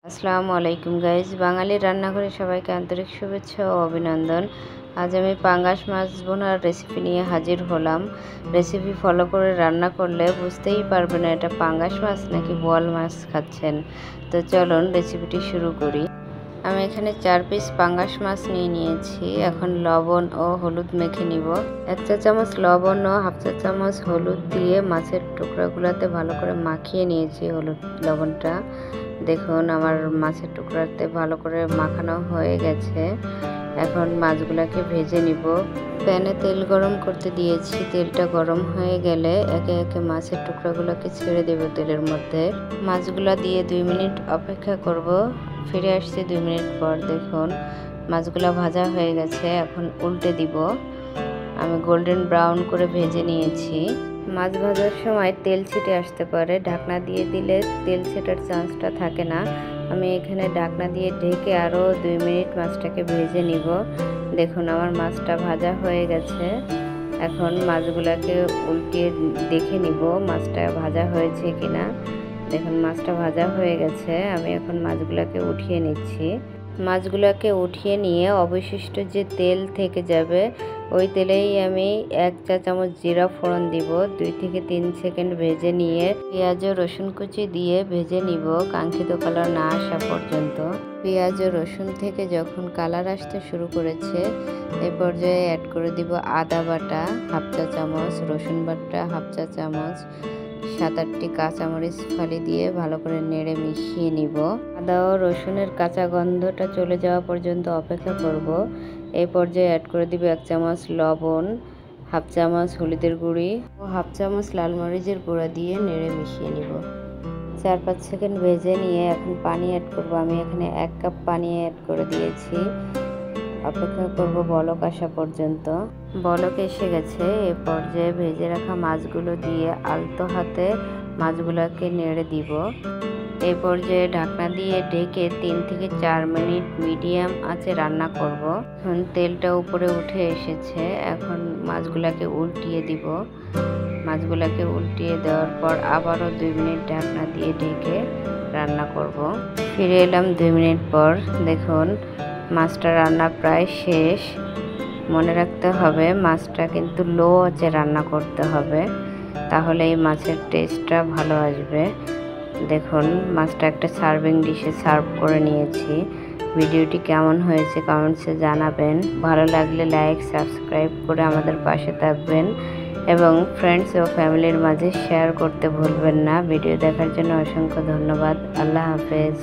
আসসালামু আলাইকুম গাইজ, বাঙালি রান্নাঘরে সবাইকে আন্তরিক শুভেচ্ছা ও অভিনন্দন। আজ আমি পাঙ্গাস মাছ ভুনার রেসিপি নিয়ে হাজির হলাম। রেসিপি ফলো করে রান্না করলে বুঝতেই পারবে না এটা পাঙ্গাস মাছ নাকি বোয়াল মাছ খাচ্ছেন। তো চলুন রেসিপিটি শুরু করি। আমি এখানে 4 পিস পাঙ্গাস মাছ নিয়ে নিয়েছি। এখন লবণ ও হলুদ মেখে নিব। 1 চা চামচ লবণ ও হাফ চা চামচ হলুদ দিয়ে মাছের টুকরাগুলোতে ভালো করে মাখিয়ে নিয়েছি হলুদ লবণটা। দেখুন আমার মাছের টুকরাতে ভালো করে মাখানো হয়ে গেছে। এখন মাছগুলোকে ভেজে নিব। প্যানে তেল গরম করতে দিয়েছি। তেলটা গরম হয়ে গেলে একে একে মাছের টুকরাগুলোকে ছেড়ে দেব তেলের মধ্যে। মাছগুলো দিয়ে 2 মিনিট অপেক্ষা করব। ফিরে আসছি 2 মিনিট পর। দেখুন মাছগুলো ভাজা হয়ে গেছে। এখন উল্টে দিব। আমি গোল্ডেন ব্রাউন করে ভেজে নিয়েছি। মাছ ভাজার সময় তেল ছিটে আসতে পারে, ঢাকনা দিয়ে দিলে তেল ছিটার চান্সটা থাকে না। আমি এখানে ঢাকনা দিয়ে ঢেকে আরও 2 মিনিট মাছটাকে ভেজে নিব। দেখুন আমার মাছটা ভাজা হয়ে গেছে। এখন মাছগুলোকে উল্টিয়ে দেখে নিব মাছটা ভাজা হয়েছে কিনা। দেখুন মাছটা ভাজা হয়ে গেছে। আমি এখন মাছগুলোকে উঠিয়ে নিচ্ছি। মাছগুলোকে উঠিয়ে নিয়ে অবশিষ্ট যে তেল থেকে যাবে ওই তেলেই আমি 1 চা চামচ জিরা ফোড়ন দিব। 2 থেকে 3 সেকেন্ড ভেজে নিয়ে পেঁয়াজ ও রসুন কুচি দিয়ে ভেজে নিব কাঙ্ক্ষিত কালার না আসা পর্যন্ত। পেঁয়াজ ও রসুন থেকে যখন কালার আসতে শুরু করেছে এই পর্যায়ে অ্যাড করে দিব আদা বাটা হাফ চা চামচ, রসুন বাটা হাফ চা চামচ, 7-8টি কাঁচামরিচ ফালি দিয়ে ভালো করে নেড়ে মিশিয়ে নিব। আদা ও রসুনের কাঁচা গন্ধটা চলে যাওয়া পর্যন্ত অপেক্ষা করব। এই পর্যায়ে অ্যাড করে দিব 1 চামচ লবণ, হাফ চামচ হলুদের গুঁড়ি ও হাফ চামচ লাল মরিচের গুঁড়া দিয়ে নেড়ে মিশিয়ে নিব। 4-5 সেকেন্ড ভেজে নিয়ে এখন পানি অ্যাড করব। আমি এখানে 1 কাপ পানি অ্যাড করে দিয়েছি। অপেক্ষা করব বলক আসা পর্যন্ত। বলক এসে গেছে। এ পর্যায়ে ভেজে রাখা মাছগুলো দিয়ে আলতো হাতে মাছগুলোকে নেড়ে দিব। এই পর্যায়ে ঢাকনা দিয়ে ঢেকে 3 থেকে 4 মিনিট মিডিয়াম আঁচে রান্না করব। এখন তেলটা উপরে উঠে এসেছে। এখন মাছগুলোকে উল্টিয়ে দিব। মাছগুলোকে উল্টিয়ে দেওয়ার পর আবারও 2 মিনিট ঢাকনা দিয়ে ঢেকে রান্না করব। ফিরে এলাম 2 মিনিট পর। দেখুন মাছটা রান্না প্রায় শেষ। মনে রাখতে হবে মাছটা কিন্তু লো আঁচে রান্না করতে হবে, তাহলে এই মাছের টেস্টটা ভালো আসবে। দেখুন মাছটা একটা সার্ভিং ডিশে সার্ভ করে নিয়েছি। ভিডিওটি কেমন হয়েছে কমেন্টসে জানাবেন। ভালো লাগলে লাইক সাবস্ক্রাইব করে আমাদের পাশে থাকবেন এবং ফ্রেন্ডস ও ফ্যামিলির মাঝে শেয়ার করতে ভুলবেন না। ভিডিও দেখার জন্য অসংখ্য ধন্যবাদ। আল্লাহ হাফেজ।